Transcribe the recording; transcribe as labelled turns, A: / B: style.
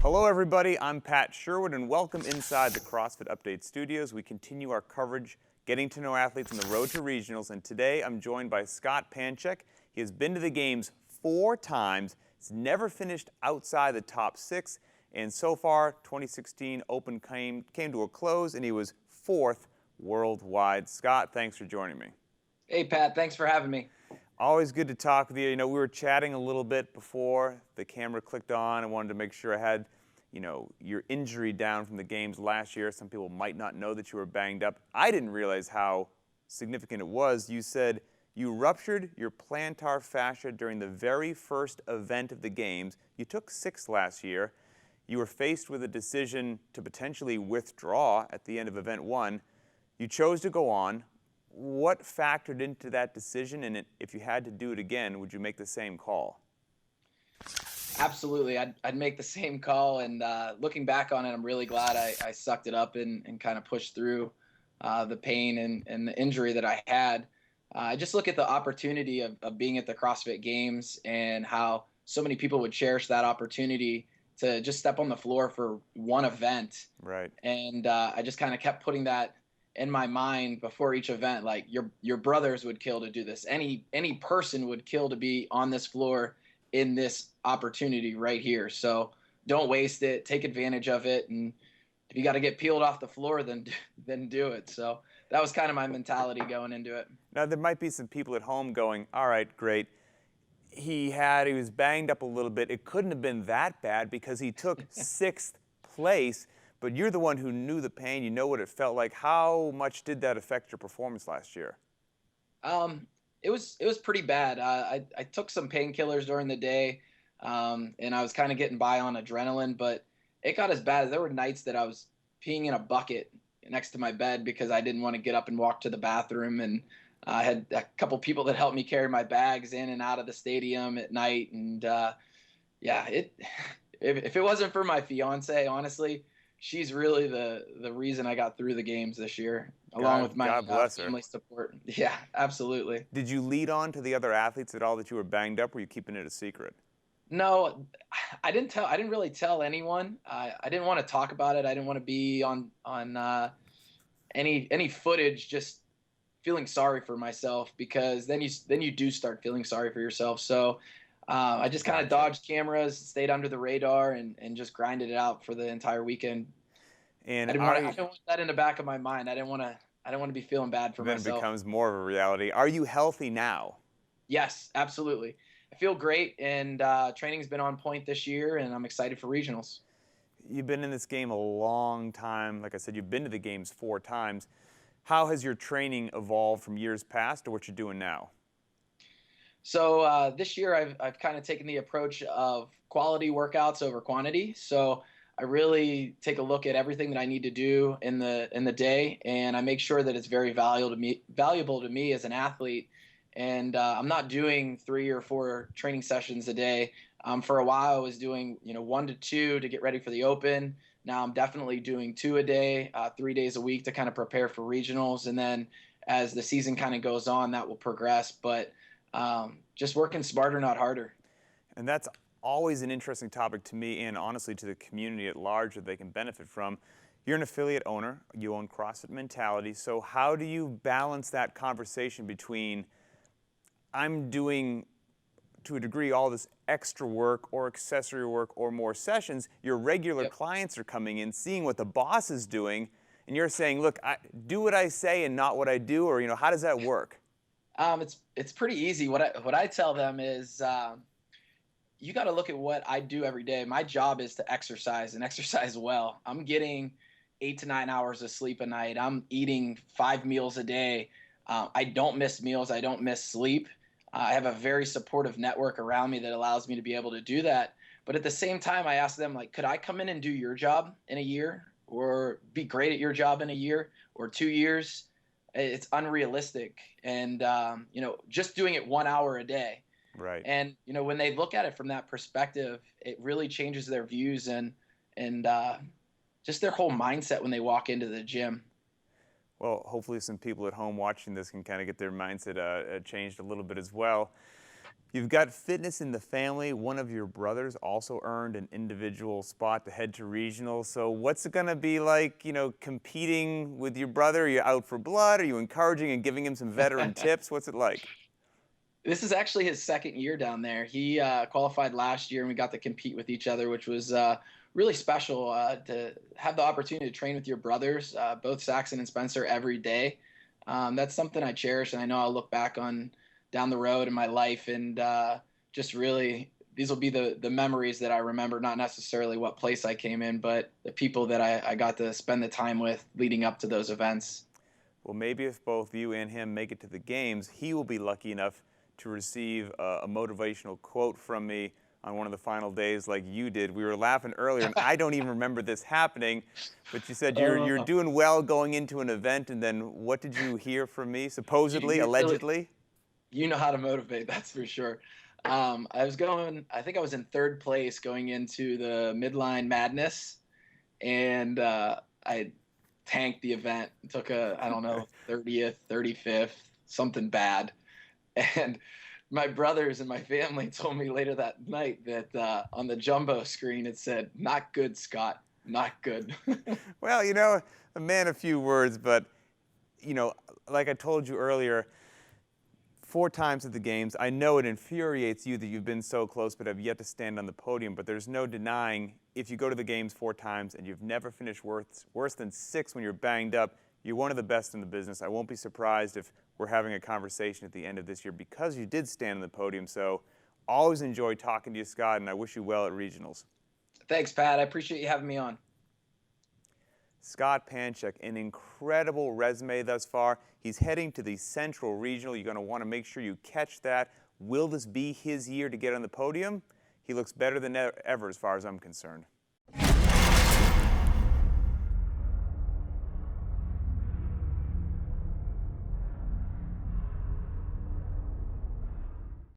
A: Hello everybody, I'm Pat Sherwood and welcome inside the CrossFit Update Studios. We continue our coverage, getting to know athletes on the road to regionals, and today I'm joined by Scott Panchik. He has been to the games 4 times, he's never finished outside the top 6, and so far 2016 Open came to a close and he was 4th worldwide. Scott, thanks for joining me.
B: Hey Pat, thanks for having me.
A: Always good to talk with you. You know, we were chatting a little bit before the camera clicked on. I wanted to make sure I had, your injury down from the games last year. Some people might not know that you were banged up. I didn't realize how significant it was. You said you ruptured your plantar fascia during the very first event of the games. You took 6th last year. You were faced with a decision to potentially withdraw at the end of event 1. You chose to go on. What factored into that decision, and if you had to do it again, would you make the same call?
B: Absolutely, I'd make the same call, and looking back on it, I'm really glad I sucked it up and kind of pushed through the pain and the injury that I had. I just look at the opportunity of being at the CrossFit Games and how so many people would cherish that opportunity to just step on the floor for one event.
A: Right.
B: And I just kind of kept putting that in my mind before each event, like your brothers would kill to do this. Any person would kill to be on this floor in this opportunity right here. So don't waste it. Take advantage of it. And if you got to get peeled off the floor, then do it. So that was kind of my mentality going into it.
A: Now there might be some people at home going, all right, great. He was banged up a little bit. It couldn't have been that bad because he took 6th place. But you're the one who knew the pain. You know what it felt like. How much did that affect your performance last year?
B: It was pretty bad. I took some painkillers during the day, and I was kind of getting by on adrenaline. But it got as bad. There were nights that I was peeing in a bucket next to my bed because I didn't want to get up and walk to the bathroom. And I had a couple people that helped me carry my bags in and out of the stadium at night. And yeah, if it wasn't for my fiance, honestly, she's really the reason I got through the games this year, along with my family support. Yeah, absolutely.
A: Did you lead on to the other athletes at all that you were banged up, or were you keeping it a secret?
B: No, I didn't really tell anyone. I didn't want to talk about it. I didn't want to be on any footage just feeling sorry for myself, because then you do start feeling sorry for yourself. So I just kind of dodged cameras, stayed under the radar, and just grinded it out for the entire weekend.
A: And
B: I didn't want that in the back of my mind. I didn't want to be feeling bad for myself.
A: Then it becomes more of a reality. Are you healthy now?
B: Yes, absolutely. I feel great, and training's been on point this year, and I'm excited for regionals.
A: You've been in this game a long time. Like I said, you've been to the games 4 times. How has your training evolved from years past to what you're doing now?
B: So this year I've kind of taken the approach of quality workouts over quantity. So I really take a look at everything that I need to do in the day, and I make sure that it's very valuable to me as an athlete. And I'm not doing 3 or 4 training sessions a day. For a while I was doing 1 to 2 to get ready for the Open. Now I'm definitely doing 2 a day, 3 days a week to kind of prepare for regionals. And then as the season kind of goes on, that will progress. But just working smarter, not harder.
A: And that's always an interesting topic to me, and honestly to the community at large, that they can benefit from. You're an affiliate owner. You own CrossFit Mentality. So how do you balance that conversation between, I'm doing, to a degree, all this extra work or accessory work or more sessions, your regular clients are coming in, seeing what the boss is doing, and you're saying, look, do what I say and not what I do, or how does that work?
B: It's pretty easy. What I tell them is, you got to look at what I do every day. My job is to exercise and exercise well. I'm getting 8 to 9 hours of sleep a night. I'm eating 5 meals a day. I don't miss meals. I don't miss sleep. I have a very supportive network around me that allows me to be able to do that. But at the same time, I ask them, like, could I come in and do your job in a year, or be great at your job in a year or 2 years? It's unrealistic. And, just doing it 1 hour a day.
A: Right.
B: And, when they look at it from that perspective, it really changes their views and just their whole mindset when they walk into the gym.
A: Well, hopefully some people at home watching this can kind of get their mindset changed a little bit as well. You've got fitness in the family. One of your brothers also earned an individual spot to head to regionals. So what's it going to be like, competing with your brother? Are you out for blood? Are you encouraging and giving him some veteran tips? What's it like?
B: This is actually his second year down there. He qualified last year, and we got to compete with each other, which was really special to have the opportunity to train with your brothers, both Saxon and Spencer, every day. That's something I cherish, and I know I'll look back on down the road in my life, and just really, these will be the memories that I remember, not necessarily what place I came in, but the people that I got to spend the time with leading up to those events.
A: Well, maybe if both you and him make it to the games, he will be lucky enough to receive a motivational quote from me on one of the final days like you did. We were laughing earlier, and I don't even remember this happening, but you said you're doing well going into an event, and then what did you hear from me, supposedly, allegedly?
B: You know how to motivate, that's for sure. I think I was in third place going into the midline madness, and I tanked the event, took I don't know, 30th, 35th, something bad. And my brothers and my family told me later that night that on the jumbo screen it said, "Not good, Scott, not good."
A: Well, a man of few words, but, like I told you earlier, 4 times at the games. I know it infuriates you that you've been so close but have yet to stand on the podium, but there's no denying if you go to the games 4 times and you've never finished worse than 6 when you're banged up, you're one of the best in the business. I won't be surprised if we're having a conversation at the end of this year because you did stand on the podium. So always enjoy talking to you, Scott, and I wish you well at regionals.
B: Thanks, Pat. I appreciate you having me on.
A: Scott Panchik, an incredible resume thus far. He's heading to the Central Regional. You're going to want to make sure you catch that. Will this be his year to get on the podium? He looks better than ever as far as I'm concerned.